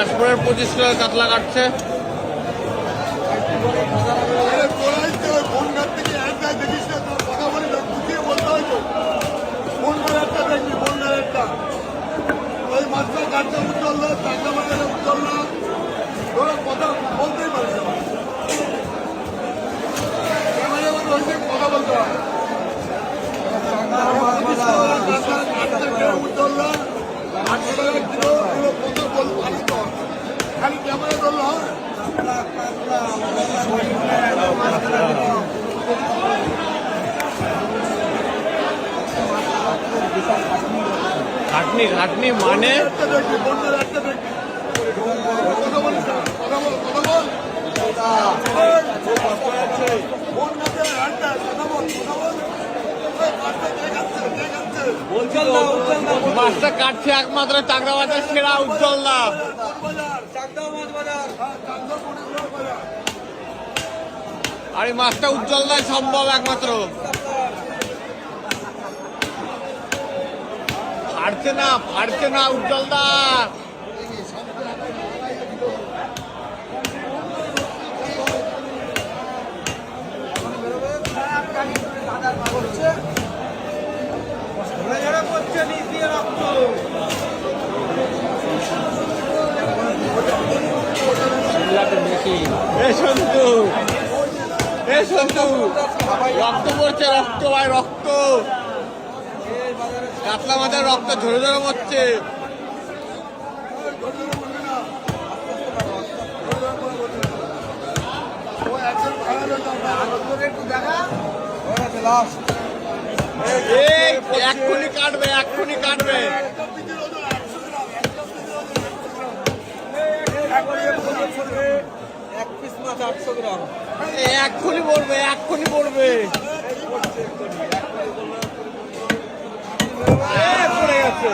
বিলাসপুরের 25 টাকা কাতলা কাটছে। খালি ক্যামেরা ধরলো ঘাটনি ঘাটনি মানে মাছটা কাটছে একমাত্র চাকদা বাজার সেরা উজ্জ্বল দা। আর এই মাছটা উজ্জ্বল দায় সম্ভব একমাত্র। ফাড়ছে না উজ্জ্বল দা। রক্ত পড়ছে, রক্ত ভাই রক্ত। কাতলা মাছের রক্ত ঝরে ঝরে মরছে। এক্ষুনি কাটবে, এক্ষুনি কাটবে, এক্ষুনি পড়বে, এক্ষুনি পড়বে। পড়ে গেছে।